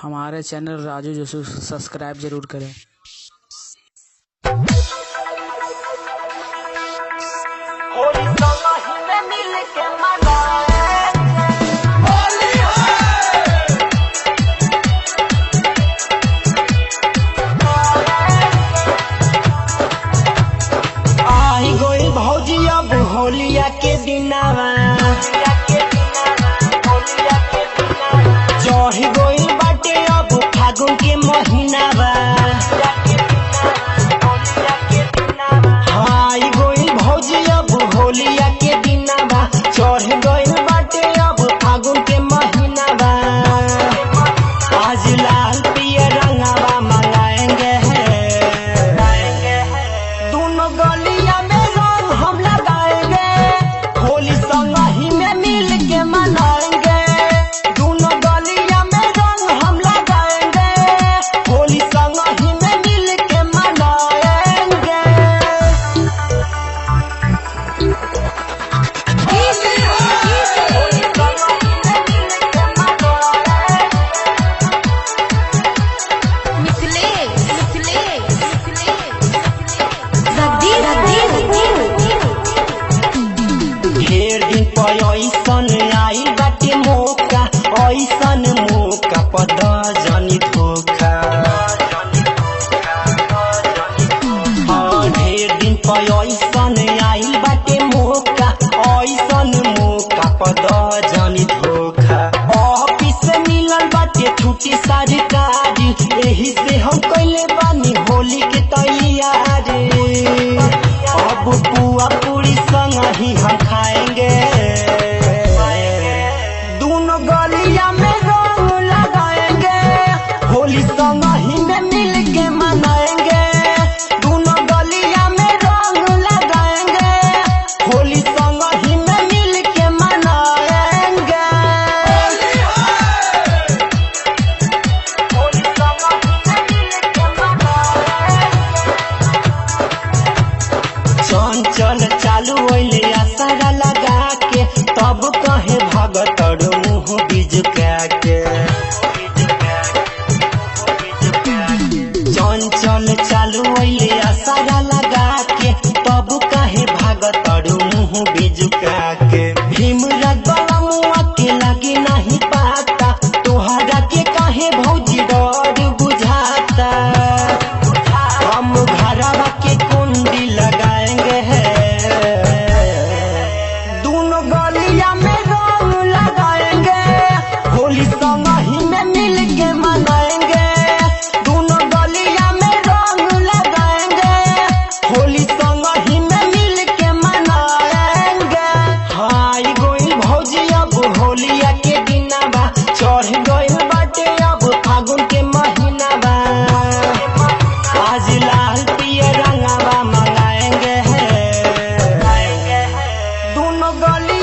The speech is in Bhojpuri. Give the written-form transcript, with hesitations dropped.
हमारे चैनल राजू जोशी सब्सक्राइब जरूर करें। आई गोई भौजी अब होलिया के दिनावा चढ़ गोई बाटे अब फागुन के महीनावा। आई गोई भौजी अब होलिया के दिनावा चढ़ गोई बाटे अब फागुन के महीनावा। आज लाल पियर रंगावा मंगाएंगे दोनों गलिया में रंग हम लगाएंगे होली संग ही में मिल के मनाएंगे। दोनों गलिया में रंग हम लगाएंगे होली संग ही में मिल के मनाएंगे। ढेर दिन पर ऐसन आई बाटे मौका ऐसन मौका पर जानी धोखा। ढेर दिन पर ऐसन आई बाटे मौका ऐसन मौका पर जानी धोखा। ऑफिस से मिलल बाटे छुट्टी सरकारी यही से हम कैले बानी होली के तैयारी। अब पुआ पूरी संग ही हम खाएंगे दोनों गलिया में रंग लगाएंगे होली संग ही में मिल के मनाएंगे। दोनों गलिया में रंग लगाएंगे होली संग ही में मिल के मनाएंगे। होली संग ही में मिल के मनाएंगे। चंचल चालू ओइले आसरा लगा के तब कहे भगत मुँह बिजुका के। चंचल चालू ओइले आसरा लगा के तब कहे भगत मुँह बिजुका के। भीमराज बाबा मुआ के लगे नहीं पाता तोहरा के कहे भौजी डर बुझाता। हम घरवा के कुंडी लगाएंगे दोनों गलिया में रंग लगाएंगे होली संग ही में मिल के मनाएंगे। दोनों गलिया में रंग लगाएंगे होली संग ही में मिल के मनाएंगे। हाय गोई भौजी अब होलिया के दिनावा चढ़ गइल बाटे अब फागुन के महीनावा। आज लाल पियर रंगावा मंगाएंगे दोनों गली